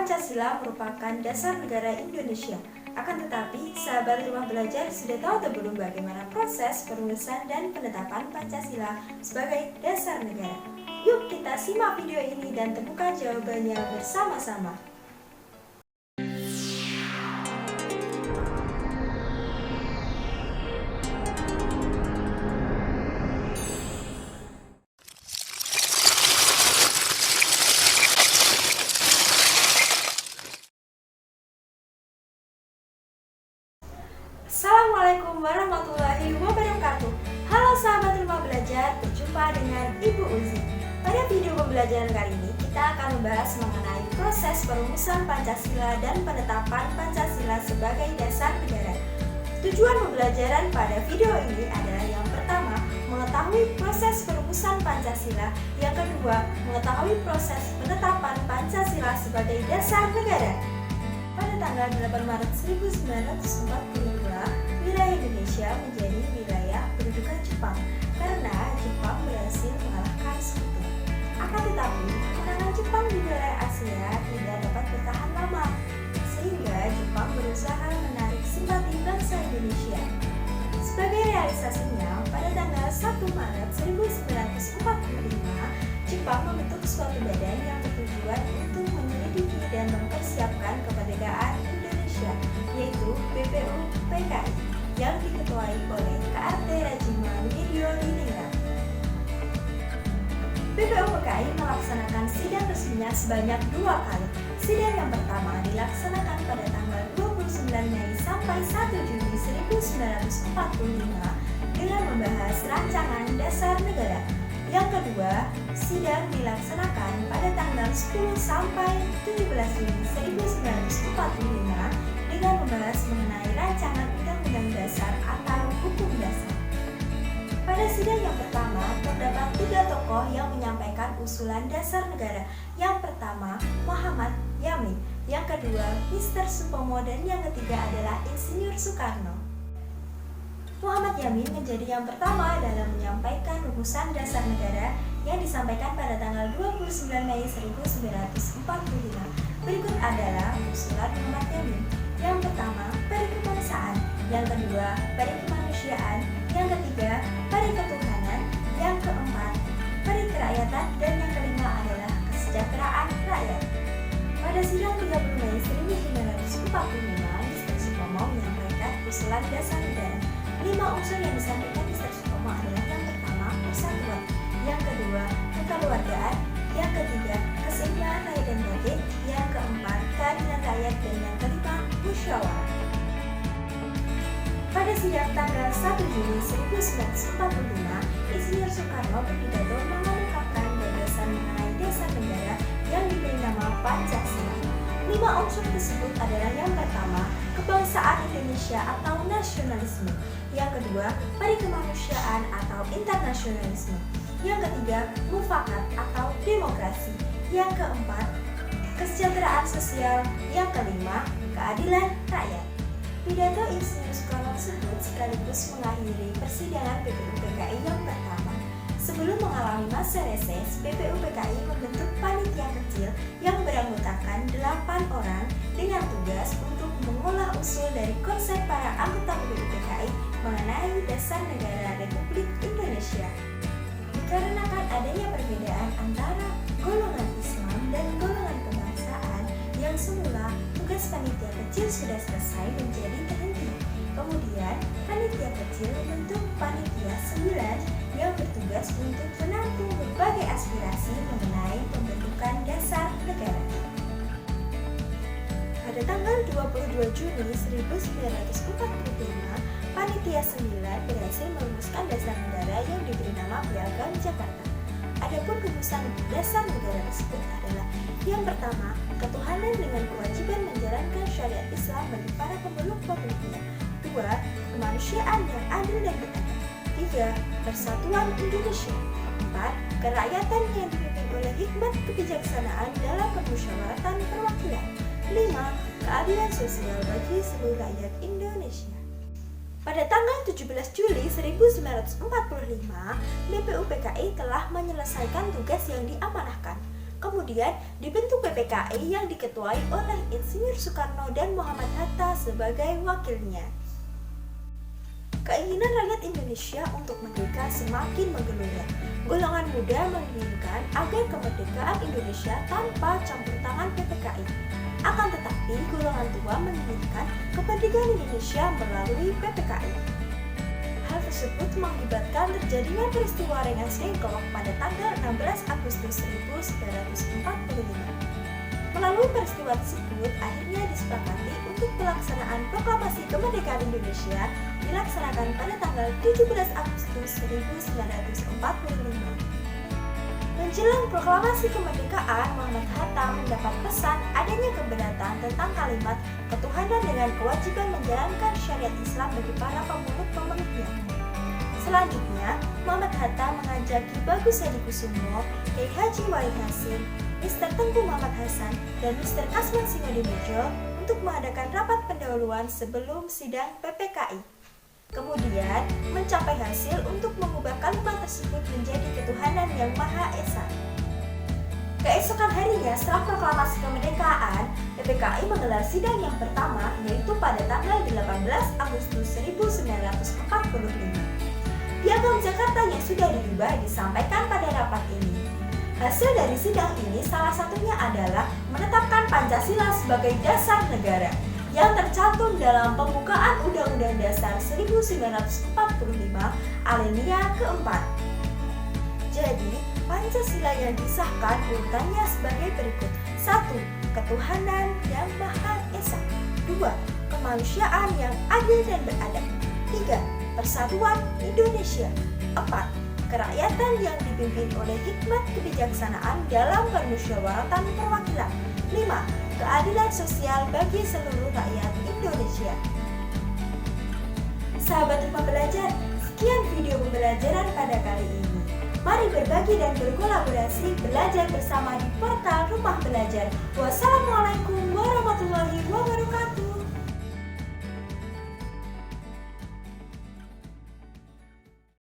Pancasila merupakan dasar negara Indonesia. Akan tetapi, sahabat rumah belajar sudah tahu atau belum bagaimana proses perumusan dan penetapan Pancasila sebagai dasar negara? Yuk kita simak video ini dan temukan jawabannya bersama-sama. Assalamualaikum warahmatullahi wabarakatuh. Halo sahabat rumah belajar, berjumpa dengan Ibu Uzi. Pada video pembelajaran kali ini kita akan membahas mengenai proses perumusan Pancasila dan penetapan Pancasila sebagai dasar negara. Tujuan pembelajaran pada video ini adalah yang pertama, mengetahui proses perumusan Pancasila, yang kedua, mengetahui proses penetapan Pancasila sebagai dasar negara. Pada tanggal 8 Maret 1942, wilayah Indonesia menjadi wilayah pendudukan Jepang karena Jepang berhasil mengalahkan Sekutu. Akan tetapi, kemenangan Jepang di wilayah Asia tidak dapat bertahan lama, sehingga Jepang berusaha menarik simpati bangsa Indonesia. Sebagai realisasinya, pada tanggal 1 Maret 1945, Jepang membentuk suatu badan yang bertujuan untuk menyelidiki dan mempersiapkan kemerdekaan Indonesia, yaitu BPUPKI, yang diketuai oleh KRT Rajima Widyodiningrat. BPUPKI melaksanakan sidang resminya sebanyak 2 kali. Sidang yang pertama dilaksanakan pada tanggal 29 Mei sampai 1 Juni 1945 dengan membahas rancangan dasar negara. Yang kedua, sidang dilaksanakan pada tanggal 10 sampai 17 Juni 1945 dengan membahas mengenai rancangan Undang-Undang Dasar atau Hukum Dasar. Pada sidang yang pertama, terdapat 3 tokoh yang menyampaikan usulan dasar negara. Yang pertama, Muhammad Yamin. Yang kedua, Mr. Supomo, dan yang ketiga adalah Insinyur Soekarno. Muhammad Yamin menjadi yang pertama dalam menyampaikan rumusan dasar negara yang disampaikan pada tanggal 29 Mei 1945. Berikut adalah usulan Muhammad Yamin. Yang pertama, peri kebangsaan. Yang kedua, peri kemanusiaan. Yang ketiga, peri ketuhanan. Yang keempat, peri kerakyatan. Dan yang kelima adalah kesejahteraan rakyat. Pada sidang 30 Mei 1945, Mr. Supomo menyampaikan usulan dasar negara. 5 unsur yang disampaikan Mr. Supomo adalah yang pertama, persatuan. Yang kedua, kekeluargaan. Yang ketiga, keseimbangan rakyat dan batin. Yang keempat, keadilan rakyat. Dan yang kelima, musyawarah. Pada sidang tanggal 1 Juni 1945, Insinyur Soekarno berpidato mengungkapkan gagasan mengenai dasar negara yang diberi nama Pancasila. 5 unsur tersebut adalah yang pertama, kebangsaan Indonesia atau nasionalisme. Yang kedua, peri kemanusiaan atau internasionalisme. Yang ketiga, mufakat atau demokrasi. Yang keempat, kesejahteraan sosial. Yang kelima, keadilan rakyat. Pidato Insinyur Soekarno tersebut sekaligus mengakhiri persidangan BPUPKI yang pertama. Sebelum mengalami masa reses, BPUPKI membentuk panitia kecil yang beranggotakan 8 orang dengan tugas untuk mengolah usul dari konsep para anggota BPUPKI mengenai dasar negara Republik Indonesia. Dikarenakan adanya perbedaan antara golongan Islam dan golongan kebangsaan yang semula tugas panitia kecil sudah selesai menjadi terhenti. Kemudian, panitia kecil membentuk panitia 9 yang bertugas untuk menampung berbagai aspirasi mengenai pembentukan dasar negara. Pada tanggal 22 Juni 1945, panitia 9 berhasil merumuskan dasar negara yang diberi nama Piagam Jakarta. Adapun rumusan dasar negara tersebut adalah yang pertama, ketuhanan dengan kewajiban menjalankan syariat Islam bagi para pemeluk-pemeluknya. 2. Kemanusiaan yang adil dan beradab. 3. Persatuan Indonesia. 4. Kerakyatan yang dipimpin oleh hikmat kebijaksanaan dalam permusyawaratan perwakilan. 5. Keadilan sosial bagi seluruh rakyat Indonesia. Pada tanggal 17 Juli 1945, BPUPKI telah menyelesaikan tugas yang diamanahkan. Kemudian dibentuk PPKI yang diketuai oleh Insinyur Soekarno dan Muhammad Hatta sebagai wakilnya. Keinginan rakyat Indonesia untuk merdeka semakin menggelora. Golongan muda menginginkan agar kemerdekaan Indonesia tanpa campur tangan PPKI. Akan tetapi golongan tua menginginkan kemerdekaan Indonesia melalui PPKI. Hal tersebut mengakibatkan terjadinya peristiwa Rengas Dengklok pada tanggal 16 Agustus 1945. Melalui peristiwa tersebut, akhirnya disepakati untuk pelaksanaan proklamasi kemerdekaan Indonesia dilaksanakan pada tanggal 17 Agustus 1945. Menjelang proklamasi kemerdekaan, Muhammad Hatta mendapat pesan adanya keberatan tentang kalimat ketuhanan dengan kewajiban menjalankan syariat Islam bagi para pemeluk-pemeluknya. Selanjutnya, Muhammad Hatta mengajak Ki Bagus Hadikusumo, Kiai Haji Wahid Hasyim, Mr. Tengku Muhammad Hasan, dan Mr. Kasman Singodimedjo untuk mengadakan rapat pendahuluan sebelum sidang PPKI. Kemudian, mencapai hasil untuk mengubah kalimat tersebut menjadi ketuhanan yang Maha Esa. Keesokan harinya setelah proklamasi kemerdekaan, PPKI menggelar sidang yang pertama, yaitu pada tanggal 18 Agustus 1945. Piagam Jakarta yang sudah diubah disampaikan pada rapat ini. Hasil dari sidang ini salah satunya adalah menetapkan Pancasila sebagai dasar negara yang tercantum dalam pembukaan Undang-Undang Dasar 1945 alinea keempat. Jadi, Pancasila yang disahkan urutannya sebagai berikut. 1. Ketuhanan yang Maha Esa. 2. Kemanusiaan yang adil dan beradab. 3. Persatuan Indonesia. 4. Kerakyatan yang dipimpin oleh hikmat kebijaksanaan dalam permusyawaratan perwakilan. 5. Keadilan sosial bagi seluruh rakyat Indonesia. Sahabat Rumah Belajar, sekian video pembelajaran pada kali ini. Mari berbagi dan berkolaborasi belajar bersama di portal Rumah Belajar. Wassalamualaikum warahmatullahi wabarakatuh.